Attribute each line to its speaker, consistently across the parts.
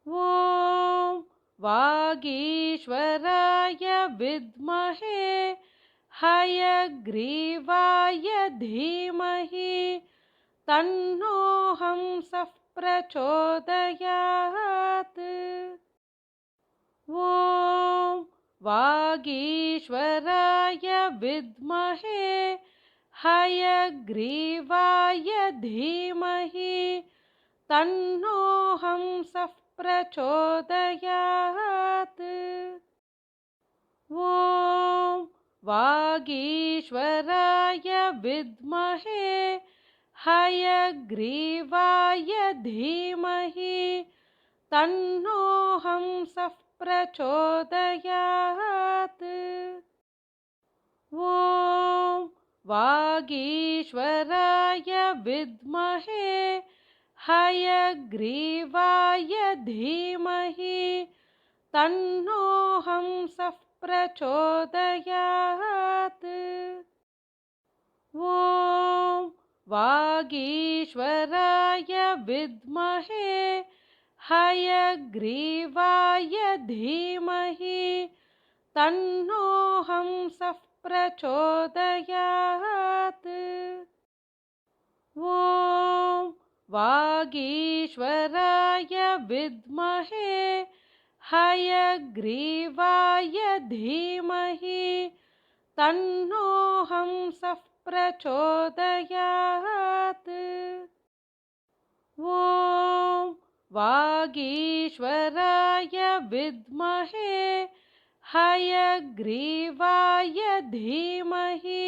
Speaker 1: ॐ वागीश्वराय विद्महे हयग्रीवाय धीमहि तन्नो हंसः प्रचोदयात्। ॐ वागीश्वराय विद्महे हयग्रीवाय धीमहि तन्नो हंसः प्रचोदयात्। ॐ वागीश्वराय विद्महे हयग्रीवाय धीमहि तन्नो हंसः प्रचोदयात्। ॐ वागीश्वराय विद्महे हयग्रीवाय धीमहि तन्नो हंसः प्रचोदयात्। ॐ वागीश्वराय विद्महे हयग्रीवाय धीमहि तन्नो हंसः प्रचोदयात्। ॐ वागीश्वराय विद्महे हयग्रीवाय धीमहि तन्नो हंसः प्रचोदयात्। ॐ वागीश्वराय विद्महे हयग्रीवाय धीमहि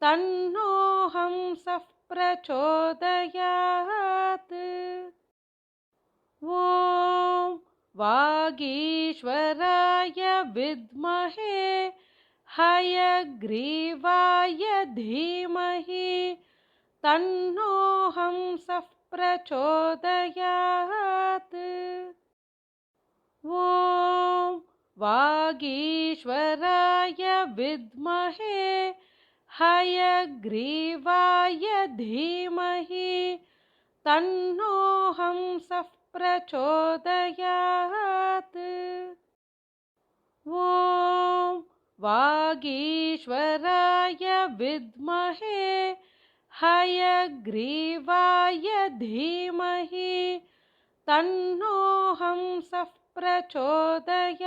Speaker 1: तन्नो हंसः प्रचोदयात्। ॐ वागीश्वराय विद्महे हयग्रीवाय धीमहि तन्नो हंसः प्रचोदयात्। ॐ वागीश्वराय विद्महे हयग्रीवाय धीमहि तन्नो हंसः प्रचोदयात्। ॐ वागीश्वराय विद्महे हयग्रीवाय धीमहि तन्नो हंसः प्रचोदयात्।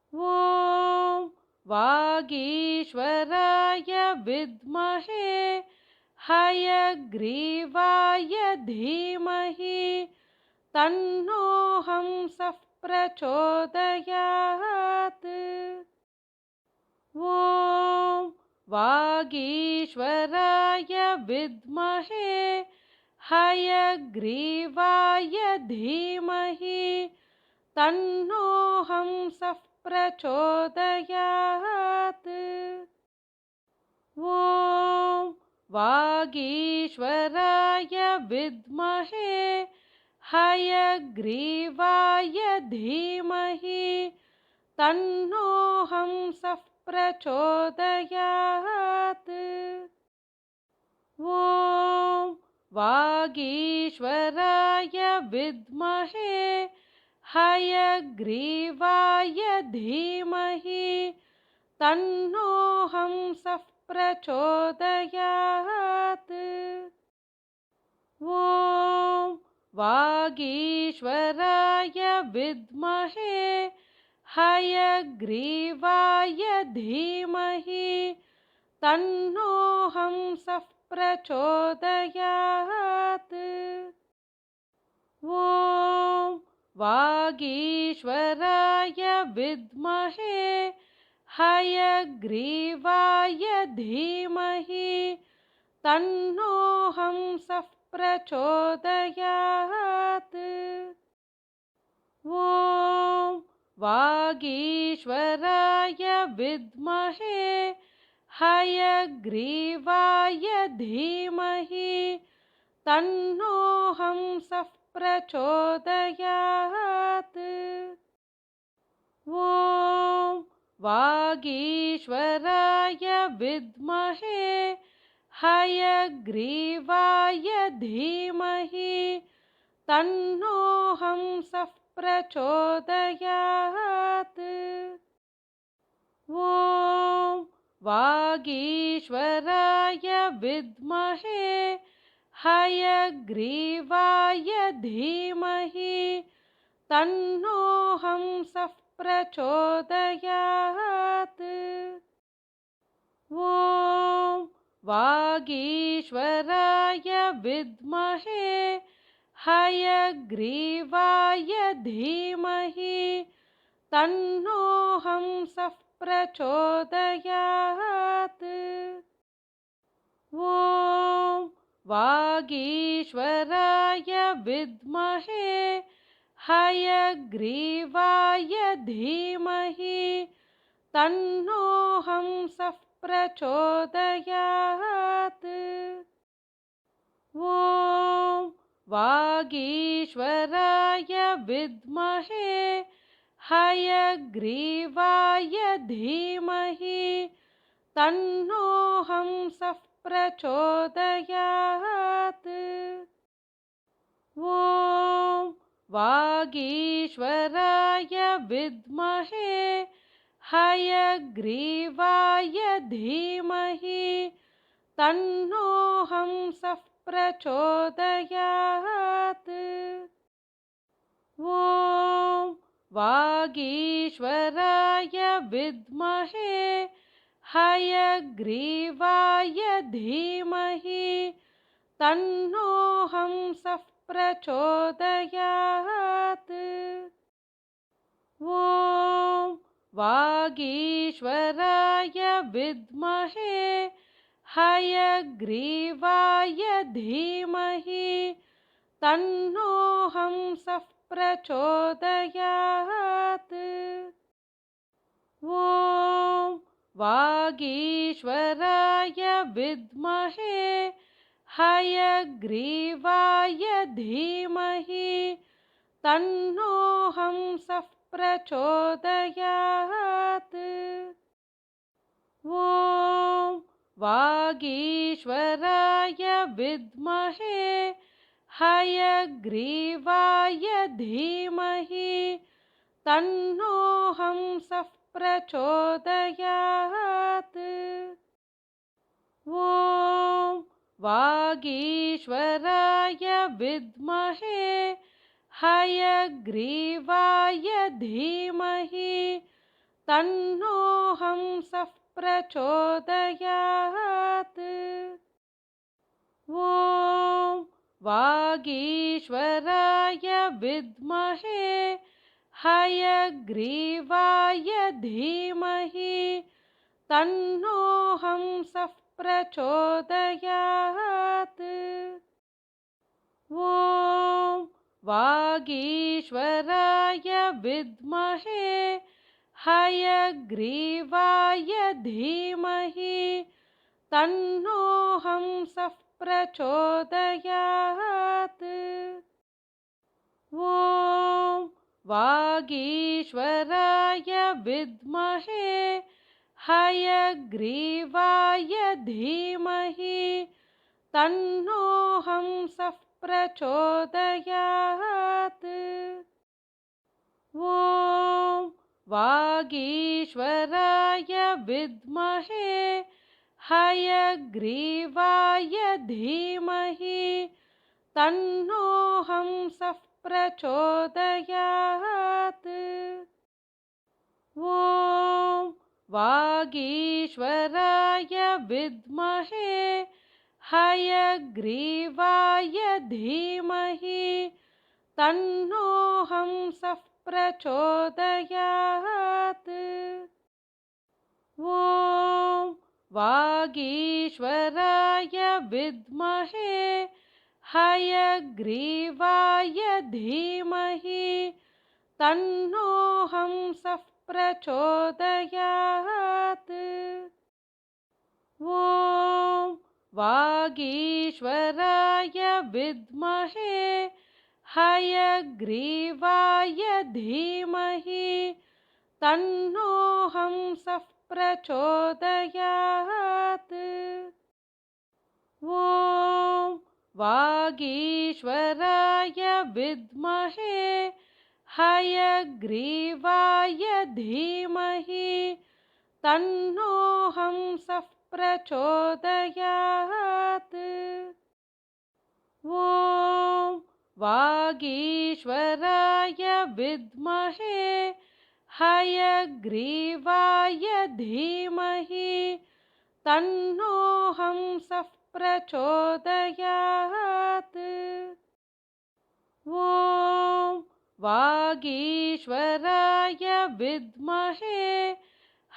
Speaker 1: ॐ वागीश्वराय विद्महे हयग्रीवाय धीमहि तन्नो हंसः प्रचोदयात्। ॐ वागीश्वराय विद्महे हयग्रीवाय धीमहि तन्नो हंसः प्रचोदयात्। ॐ वागीश्वराय विद्महे हयग्रीवाय धीमहि तन्नो हंसः प्रचोदयात्। ॐ वागीश्वराय विद्महे हयग्रीवाय धीमहि तन्नो हंसः प्रचोदयात्। ॐ वागीश्वराय विद्महे हयग्रीवाय धीमहि तन्नो हंसः प्रचोदयात्। ॐ वागीश्वराय विद्महे हयग्रीवाय धीमहि तन्नो हंसः प्रचोदयात्। ॐ वागीश्वराय विद्महे हयग्रीवाय धीमहि तन्नो हंसः प्रचोदयात्। ॐ वागीश्वराय विद्महे हयग्रीवाय धीमहि तन्नो हंसः प्रचोदयात्। ॐ वागीश्वराय विद्महे हयग्रीवाय धीमहि तन्नो हंसः प्रचोदयात्। ॐ वागीश्वराय विद्महे हयग्रीवाय धीमहि तन्नो हंसः प्रचोदयात्। ॐ वागीश्वराय विद्महे हयग्रीवाय धीमहि तन्नो हंसः प्रचोदयात्। ॐ वागीश्वराय विद्महे हयग्रीवाय धीमहि तन्नो हंसः प्रचोदयात्। ॐ वागीश्वराय विद्महे हयग्रीवाय धीमहि तन्नो हंसः प्रचोदयात्। ॐ वागीश्वराय विद्महे हयग्रीवाय धीमहि तन्नो हंसः प्रचोदयात्। ॐ वागीश्वराय विद्महे हयग्रीवाय धीमहि तन्नो हंसः प्रचोदयात्। ॐ वागीश्वराय विद्महे हयग्रीवाय धीमहि तन्नो हंसः प्रचोदयात्। ॐ वागीश्वराय विद्महे हयग्रीवाय धीमहि तन्नो हंसः प्रचोदयात्। ॐ वागीश्वराय विद्महे हयग्रीवाय धीमहि तन्नो हंसः प्रचोदयात्। ॐ वागीश्वराय विद्महे हयग्रीवाय धीमहि तन्नो हंसः प्रचोदयात्। ॐ वागीश्वराय विद्महे हयग्रीवाय धीमहि तन्नो हंसः प्रचोदयात्। ॐ वागीश्वराय विद्महे हयग्रीवाय धीमहि तन्नो हंसः प्रचोदयात्। ॐ वागीश्वराय विद्महे हयग्रीवाय धीमहि तन्नो हंसः प्रचोदयात्। ॐ वागीश्वराय विद्महे हयग्रीवाय धीमहि तन्नो हंसः प्रचोदयात्। ॐ वागीश्वराय विद्महे हयग्रीवाय धीमहि तन्नो हंसः प्रचोदयात्। ॐ वागीश्वराय विद्महे हयग्रीवाय धीमहि तन्नो हंसः प्रचोदयात्। ॐ वागीश्वराय विद्महे हयग्रीवाय धीमहि तन्नो हंसः प्रचोदयात्। ॐ वागीश्वराय विद्महे हयग्रीवाय धीमहि तन्नो हंसः प्रचोदयात्। ॐ वागीश्वराय विद्महे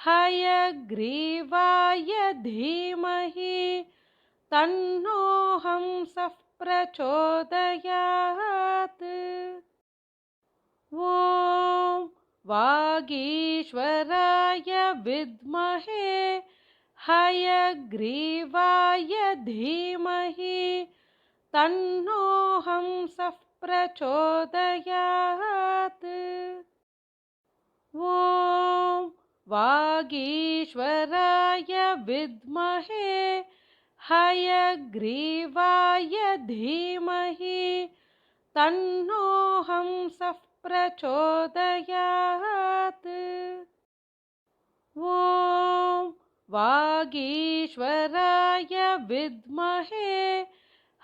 Speaker 1: हयग्रीवाय धीमहि तन्नो हंसः प्रचोदयात्। ॐ वागीश्वराय विद्महे हयग्रीवाय धीमहि तन्नो हंसः प्रचोदयात्। ॐ वागीश्वराय विद्महे हयग्रीवाय धीमहि तन्नो हंसः प्रचोदयात्। ॐ वागीश्वराय विद्महे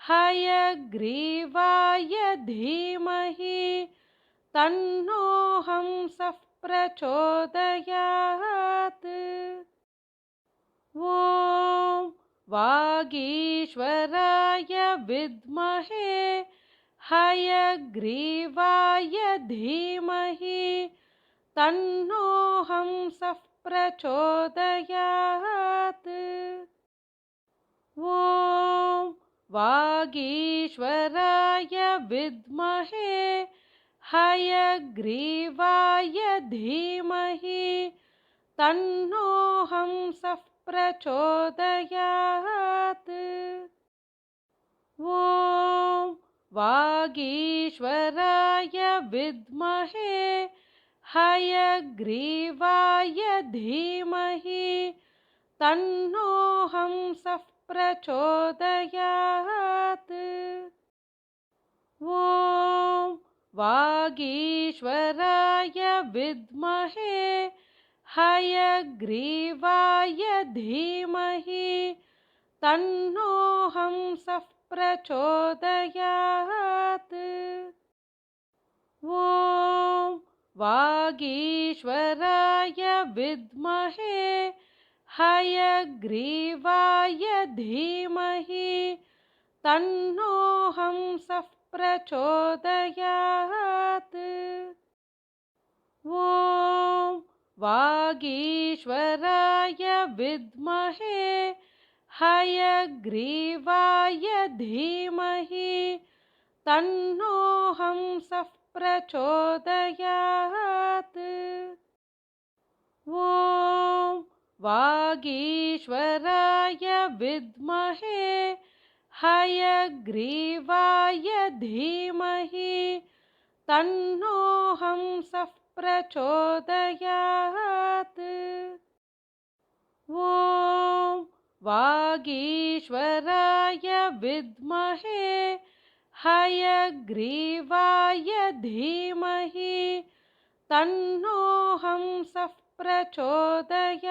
Speaker 1: हयग्रीवाय धीमहि तन्नो हंसः प्रचोदयात्। ॐ वागीश्वराय विद्महे हयग्रीवाय धीमहि तन्नो हंसः प्रचोदयात्। ॐ वागीश्वराय विद्महे हयग्रीवाय धीमहि तन्नो हंसः प्रचोदयात्। ॐ वागीश्वराय विद्महे हयग्रीवाय धीमहि तन्नो हंसः प्रचोदयात्। ॐ वागीश्वराय विद्महे हयग्रीवाय धीमहि तन्नो हंसः प्रचोदयात्। ॐ वागीश्वराय विद्महे हयग्रीवाय धीमहि तन्नो हंसः प्रचोदयात्। ॐ वागीश्वराय विद्महे हयग्रीवाय धीमहि तन्नो हंसः प्रचोदयात्। ॐ वागीश्वराय विद्महे हयग्रीवाय धीमहि तन्नो हंसः प्रचोदयात्। ॐ वागीश्वराय विद्महे हयग्रीवाय धीमहि तन्नो हंसः प्रचोदयात्।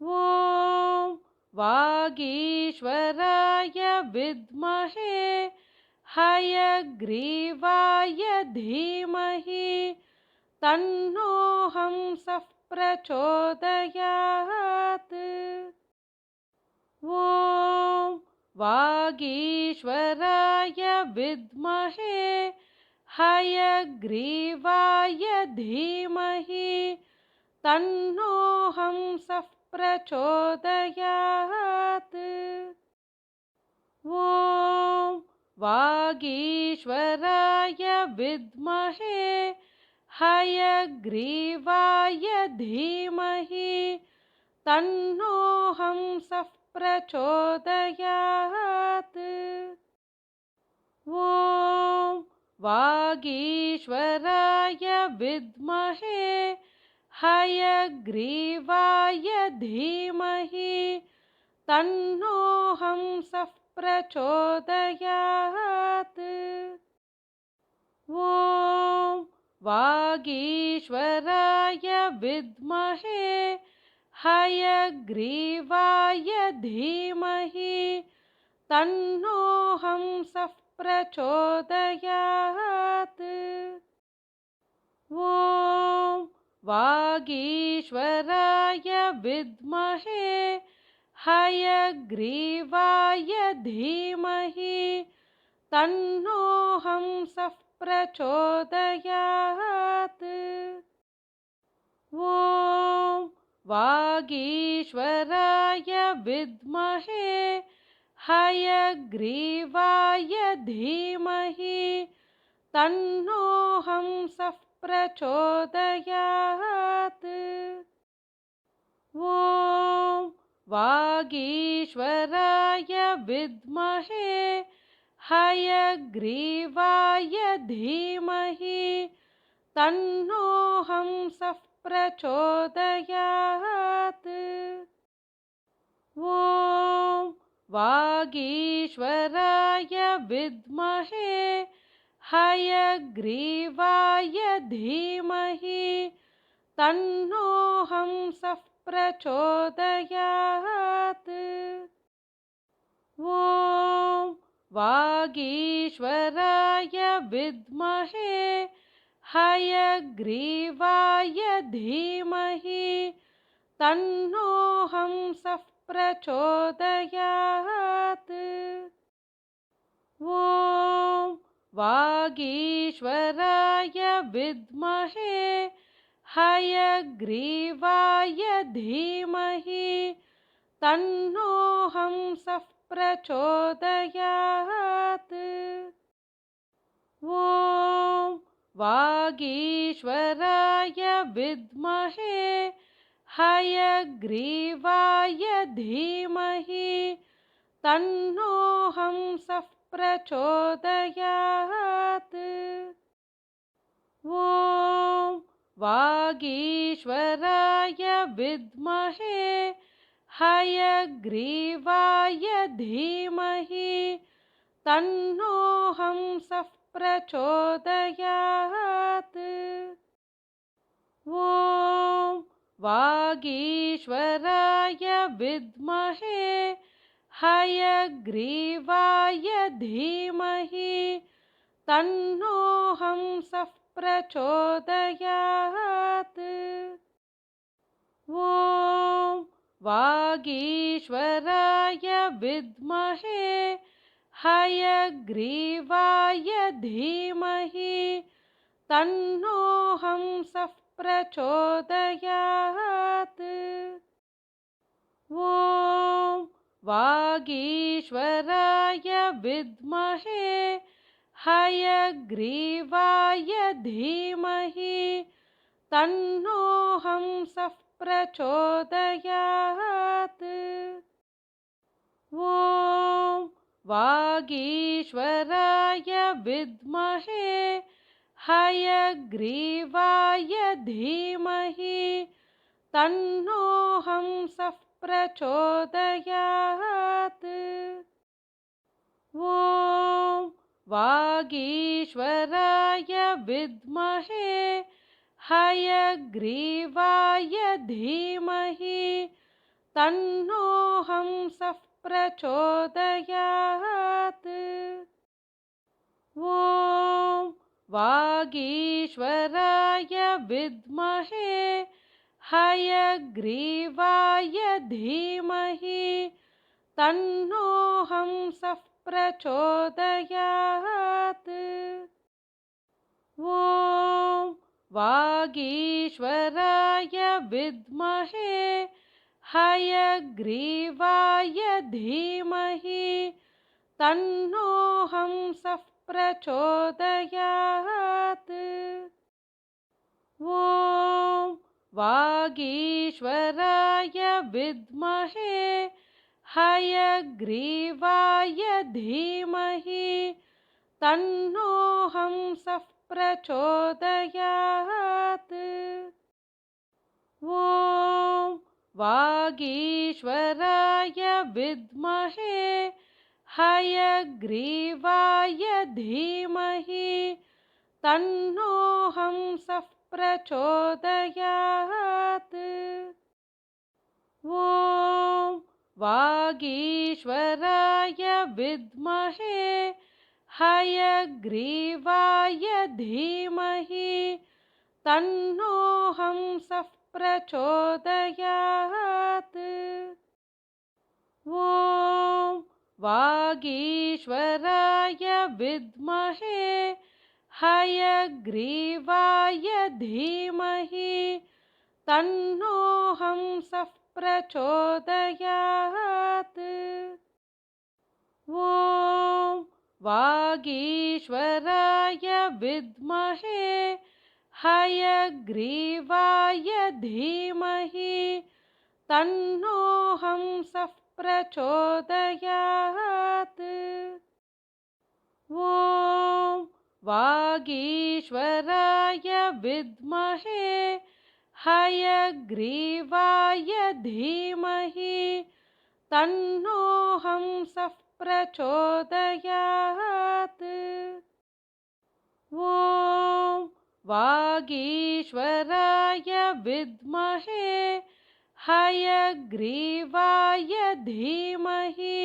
Speaker 1: ॐ वागीश्वराय विद्महे हयग्रीवाय धीमहि तन्नो हंसः प्रचोदयात्। ॐ वागीश्वराय विद्महे हयग्रीवाय धीमहि तन्नो हंसः प्रचोदयात्। ॐ वागीश्वराय विद्महे हयग्रीवाय धीमहि तन्नो हंसः प्रचोदयात्। ॐ वागीश्वराय विद्महे हयग्रीवाय धीमहि तन्नो हंसः प्रचोदयात्। ॐ वागीश्वराय विद्महे हयग्रीवाय धीमहि तन्नो हंसः प्रचोदयात्। ॐ वागीश्वराय विद्महे हयग्रीवाय धीमहि तन्नो हंसः प्रचोदयात्। ॐ वागीश्वराय विद्महे हयग्रीवाय धीमहि तन्नो हंसः प्रचोदयात्। ॐ वागीश्वराय विद्महे हयग्रीवाय धीमहि तन्नो हंसः प्रचोदयात्। ॐ वागीश्वराय विद्महे हयग्रीवाय धीमहि तन्नो हंसः प्रचोदयात्। ॐ वागीश्वराय विद्महे हयग्रीवाय धीमहि तन्नो हंसः प्रचोदयात्। ॐ वागीश्वराय विद्महे हयग्रीवाय धीमहि तन्नो हंसः प्रचोदयात्। ॐ वागीश्वराय विद्महे हयग्रीवाय धीमहि तन्नो हंसः प्रचोदयात्। ॐ वागीश्वराय विद्महे हयग्रीवाय धीमहि तन्नो हंसः प्रचोदयात्। ॐ वागीश्वराय विद्महे हयग्रीवाय धीमहि तन्नो हंसः प्रचोदयात्। ॐ वागीश्वराय विद्महे हयग्रीवाय धीमहि तन्नो हंसः प्रचोदयात्। ॐ वागीश्वराय विद्महे हयग्रीवाय धीमहि तन्नो हंसः प्रचोदयात्। ॐ वागीश्वराय विद्महे हयग्रीवाय धीमहि तन्नो हंसः प्रचोदयात्। ॐ वागीश्वराय विद्महे हयग्रीवाय धीमहि तन्नो हंसः प्रचोदयात्। ॐ वागीश्वराय विद्महे हयग्रीवाय धीमहि तन्नो हंसः प्रचोदयात्। ॐ वागीश्वराय विद्महे हयग्रीवाय धीमहि तन्नो हंसः प्रचोदयात्। ॐ वागीश्वराय विद्महे हयग्रीवाय धीमहि तन्नो हंसः प्रचोदयात्। ॐ वागीश्वराय विद्महे हयग्रीवाय धीमहि तन्नो हंसः प्रचोदयात्। ॐ वागीश्वराय विद्महे हयग्रीवाय धीमहि तन्नो हंसः प्रचोदयात्। ॐ वागीश्वराय विद्महे हयग्रीवाय धीमहि तन्नो हंसः प्रचोदयात्। ॐ वागीश्वराय विद्महे हयग्रीवाय धीमहि तन्नो हंसः प्रचोदयात्। ॐ वागीश्वराय विद्महे हयग्रीवाय धीमहि तन्नो हंसः प्रचोदयात्। ॐ वागीश्वराय विद्महे हयग्रीवाय धीमहि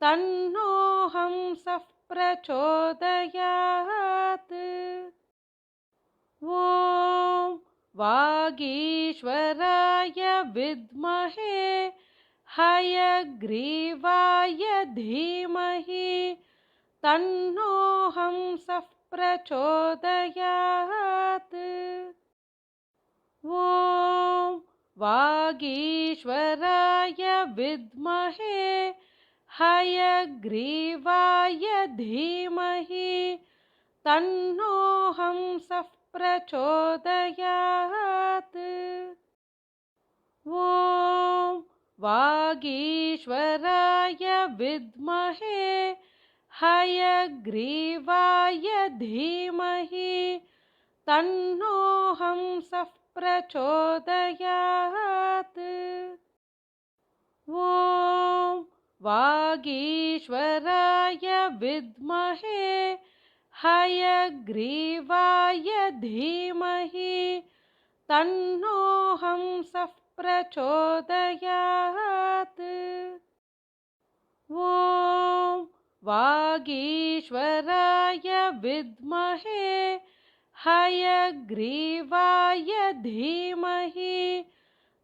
Speaker 1: तन्नो हंसः प्रचोदयात्। ॐ वागीश्वराय विद्महे हयग्रीवाय धीमहि तन्नो हंसः प्रचोदयात्। ॐ वागीश्वराय विद्महे हयग्रीवाय धीमहि तन्नो हंसः प्रचोदयात्। ॐ वागीश्वराय विद्महे हयग्रीवाय धीमहि तन्नो हंसः प्रचोदयात्। ॐ वागीश्वराय विद्महे हयग्रीवाय धीमहि तन्नो हंसः प्रचोदयात्। ॐ वागीश्वराय विद्महे हयग्रीवाय धीमहि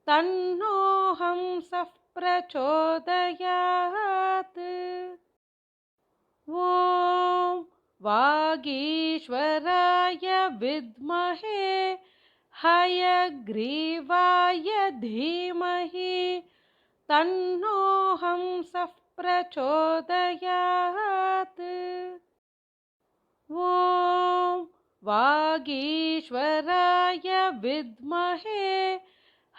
Speaker 1: तन्नो हंसः प्रचोदयात्। ॐ वागीश्वराय विद्महे हयग्रीवाय धीमहि तन्नो हंसः प्रचोदयात्। ॐ वागीश्वराय विद्महे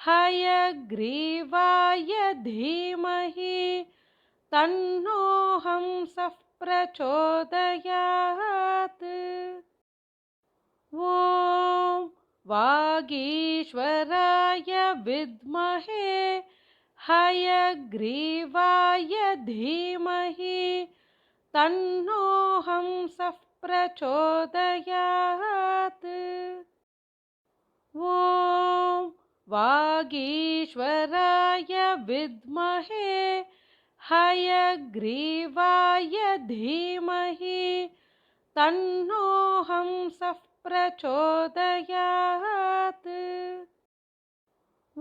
Speaker 1: हयग्रीवाय धीमहि तन्नो हंसः प्रचोदयात्। ॐ वागीश्वराय विद्महे हयग्रीवाय धीमहि तन्नो हंसः प्रचोदयात्। ॐ वागीश्वराय विद्महे हयग्रीवाय धीमहि तन्नो हंसः प्रचोदयात्। ॐ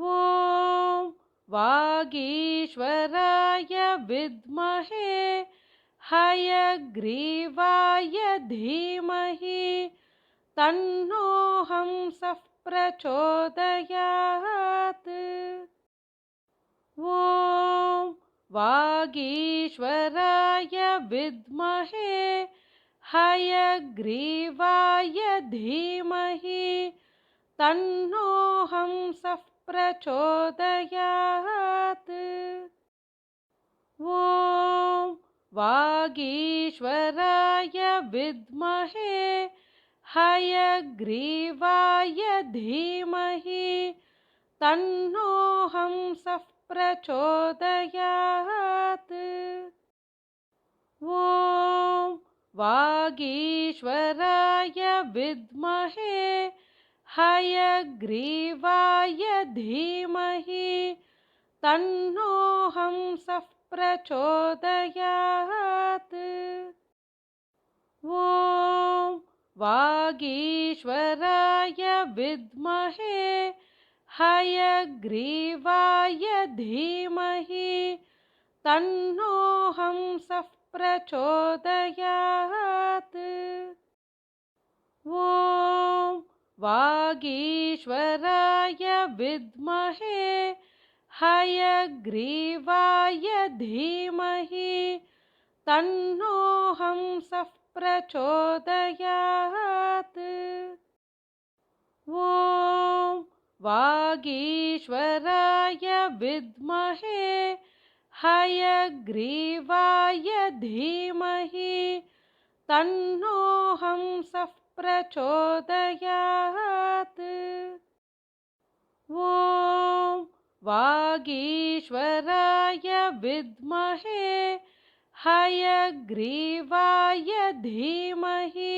Speaker 1: वागीश्वराय विद्महे हयग्रीवाय धीमहि तन्नो हंसः प्रचोदयात्। ॐ वागीश्वराय विद्महे हयग्रीवाय धीमहि तन्नो हंसः प्रचोदयात्। ॐ वागीश्वराय विद्महे हयग्रीवाय धीमहि तन्नो हंसः प्रचोदयात्। ॐ वागीश्वराय विद्महे हयग्रीवाय धीमहि तन्नो हंसः प्रचोदयात्। ॐ वागीश्वराय विद्महे हयग्रीवाय धीमहि तन्नो हंसः प्रचोदयात्। ॐ वागीश्वराय विद्महे हयग्रीवाय धीमहि तन्नो हंसः प्रचोदयात्। ॐ वागीश्वराय विद्महे हयग्रीवाय धीमहि तन्नो हंसः प्रचोदयात्। ॐ वागीश्वराय विद्महे हयग्रीवाय धीमहि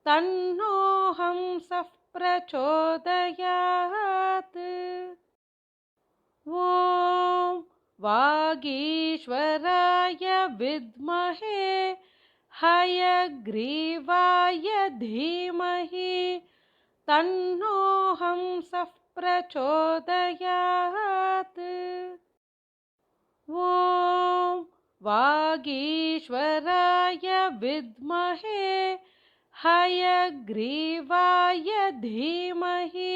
Speaker 1: तन्नो हंसः प्रचोदयात्। ॐ वागीश्वराय विद्महे हयग्रीवाय धीमहि तन्नो हंसः प्रचोदयात्। ॐ वागीश्वराय विद्महे हयग्रीवाय धीमहि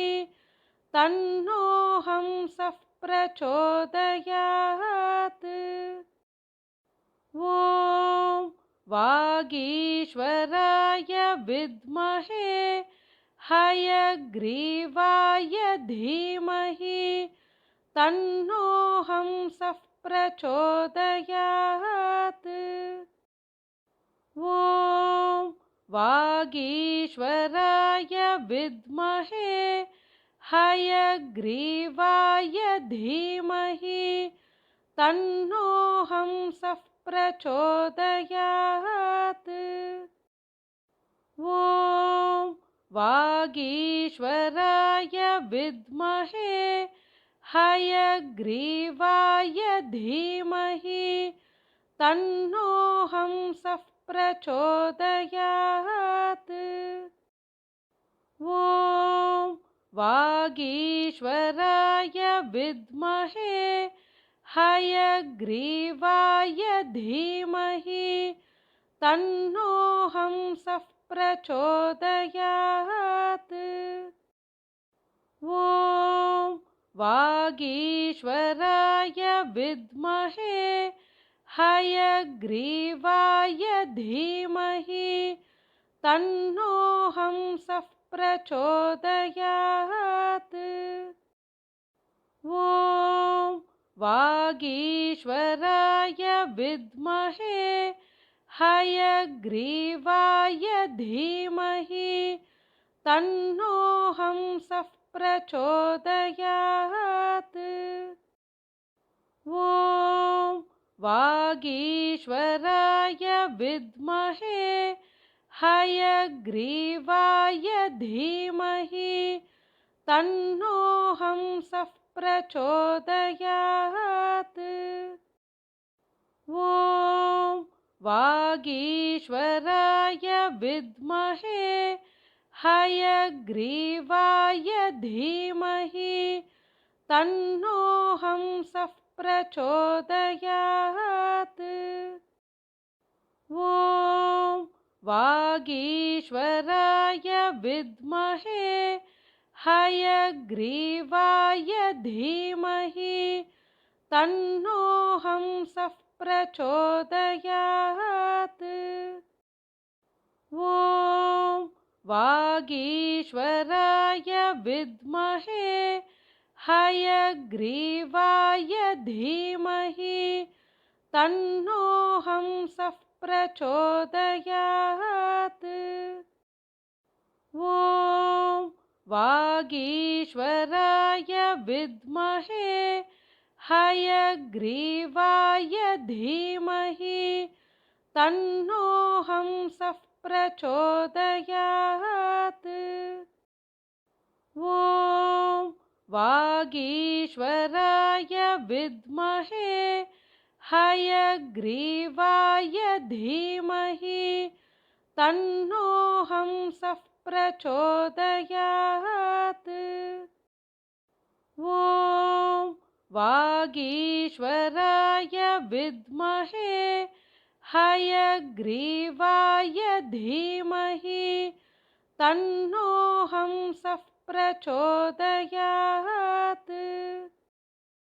Speaker 1: तन्नो हंसः प्रचोदयात्। ॐ वागीश्वराय विद्महे हयग्रीवाय धीमहि तन्नो हंसः प्रचोदयात्। ॐ वागीश्वराय विद्महे हयग्रीवाय धीमहि तन्नो हंसः प्रचोदयात्। ॐ वागीश्वराय विद्महे हयग्रीवाय धीमहि तन्नो हंसः प्रचोदयात्। ॐ वागीश्वराय विद्महे हयग्रीवाय धीमहि तन्नो हंसः प्रचोदयात्। ॐ वागीश्वराय विद्महे हयग्रीवाय धीमहि तन्नो हंसः प्रचोदयात्। ॐ वागीश्वराय विद्महे हयग्रीवाय धीमहि तन्नो हंसः प्रचोदयात्। ॐ वागीश्वराय विद्महे हयग्रीवाय धीमहि तन्नो हंसः प्रचोदयात्। ॐ वागीश्वराय विद्महे हयग्रीवाय धीमहि तन्नो हंसः प्रचोदयात्। ॐ वागीश्वराय विद्महे हयग्रीवाय धीमहि तन्नो हंसः प्रचोदयात्। ॐ वागीश्वराय विद्महे हयग्रीवाय धीमहि तन्नो हंसः प्रचोदयात्। ॐ वागीश्वराय विद्महे हयग्रीवाय धीमहि तन्नो हंसः प्रचोदयात्। ॐ वागीश्वराय विद्महे हयग्रीवाय धीमहि तन्नो हंसः प्रचोदयात्। ॐ वागीश्वराय विद्महे हयग्रीवाय धीमहि तन्नो हंसः प्रचोदयात्।